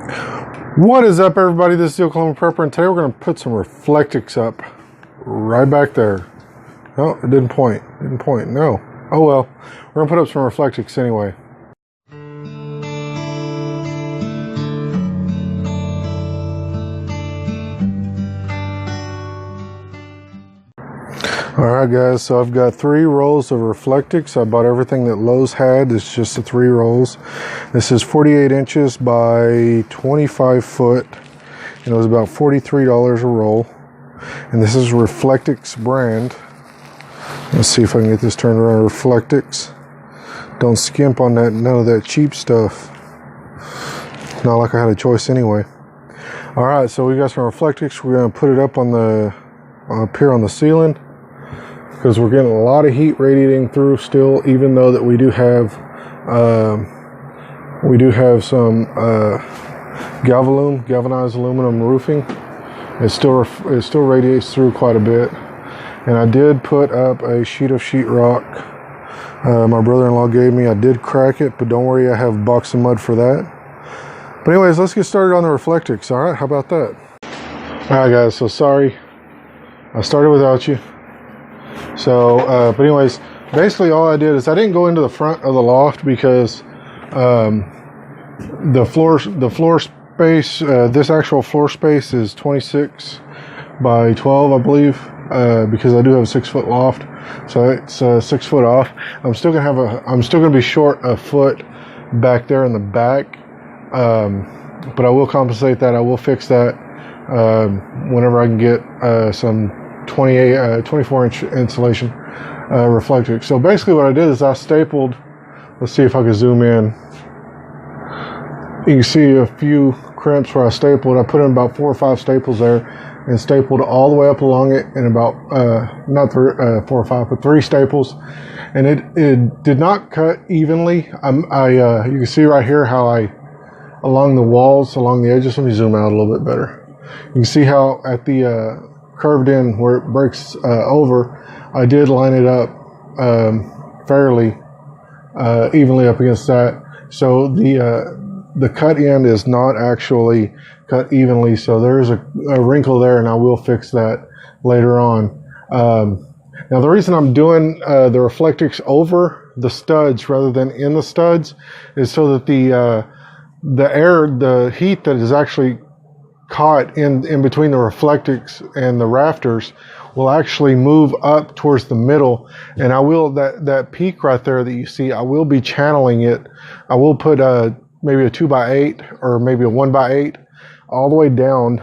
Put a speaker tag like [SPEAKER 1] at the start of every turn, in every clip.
[SPEAKER 1] What is up, everybody? This is the Oklahoma Prepper, and today we're going to put some reflectix up right back there. Oh, it didn't point. No. Oh well. We're going to put up some reflectix anyway. Alright guys, so I've got 3 rolls of reflectix. I bought everything that Lowe's had. It's just the 3 rolls. This is 48 inches by 25 foot. And it was about $43 a roll. And this is reflectix brand. Let's see if I can get this turned around. reflectix. Don't skimp on that, none of that cheap stuff. Not like I had a choice anyway. Alright, so we got some reflectix. We're going to put it up on the up here on the ceiling, because we're getting a lot of heat radiating through still, even though that we do have some galvanized aluminum roofing. It still radiates through quite a bit. And I did put up a sheet of sheetrock my brother-in-law gave me. I did crack it, but don't worry, I have a box of mud for that. But anyways, let's get started on the reflectix. All right, how about that? All right guys, so sorry I started without you. So, but anyways, basically all I did is I didn't go into the front of the loft because the floor space, this actual floor space is 26 by 12, I believe, because I do have a 6-foot loft, so it's 6 foot off. I'm still gonna be short a foot back there in the back, but I will compensate that. I will fix that whenever I can get some 24-inch insulation reflectix. So basically what I did is I stapled, let's see if I can zoom in. You can see a few crimps where I stapled. I put in about 4 or 5 staples there and stapled all the way up along it, and about not 4 or 5, but 3 staples. And it did not cut evenly. You can see right here how along the walls, along the edges. Let me zoom out a little bit better. You can see how at the curved in where it breaks over, I did line it up fairly evenly up against that. So the cut end is not actually cut evenly, so there is a wrinkle there, and I will fix that later on. Now the reason I'm doing the reflectix over the studs rather than in the studs is so that the heat that is actually caught in between the reflectix and the rafters will actually move up towards the middle, and I will that peak right there that you see, I will be channeling it. I will put maybe a 2x8 or maybe a 1x8 all the way down,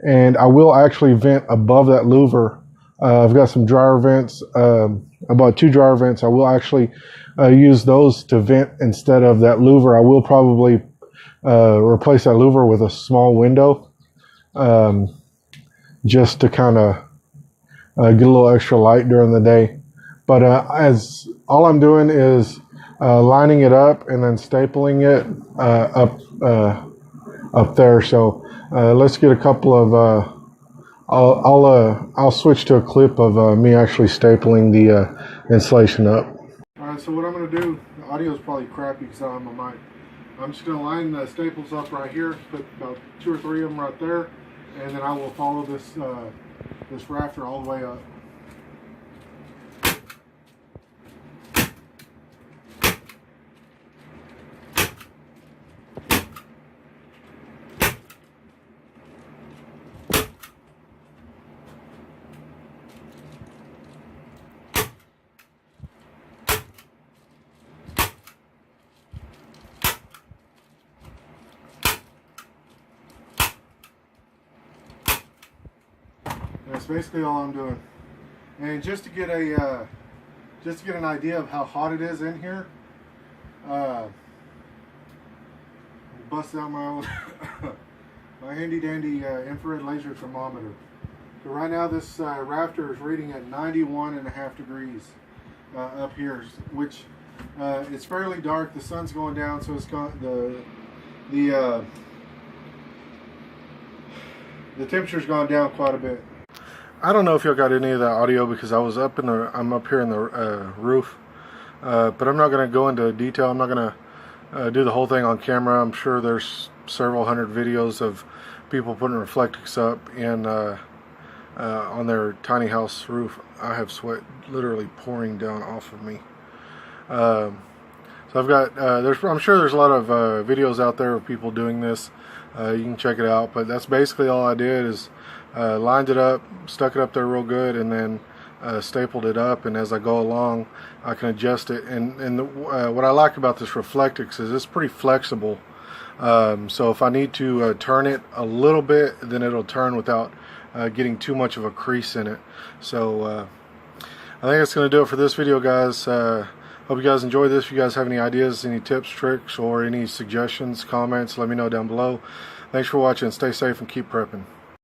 [SPEAKER 1] and I will actually vent above that louver. I've got some dryer vents, about 2 dryer vents. I will actually use those to vent instead of that louver. I will probably replace that louver with a small window, just to kind of get a little extra light during the day. But as all I'm doing is lining it up and then stapling it up there. So let's get a couple of I'll switch to a clip of me actually stapling the insulation up. All right, so what I'm going to do, the audio is probably crappy because I don't have my mic. I'm just going to line the staples up right here, put about 2 or 3 of them right there, and then I will follow this this rafter all the way up. That's basically all I'm doing. And just to get an idea of how hot it is in here, bust out my old my handy dandy infrared laser thermometer. So right now this rafter is reading at 91.5 degrees up here, which it's fairly dark. The sun's going down, so it's got the temperature's gone down quite a bit. I don't know if y'all got any of that audio because I'm up here in the roof, but I'm not going to go into detail. I'm not going to do the whole thing on camera. I'm sure there's several hundred videos of people putting reflectix up in on their tiny house roof. I have sweat literally pouring down off of me. So I've got I'm sure there's a lot of videos out there of people doing this. You can check it out, but that's basically all I did is lined it up, stuck it up there real good, and then stapled it up. And as I go along, I can adjust it. And what I like about this reflectix is it's pretty flexible. So if I need to turn it a little bit, then it'll turn without getting too much of a crease in it. So I think that's going to do it for this video, guys. Hope you guys enjoyed this. If you guys have any ideas, any tips, tricks, or any suggestions, comments, let me know down below. Thanks for watching. Stay safe and keep prepping.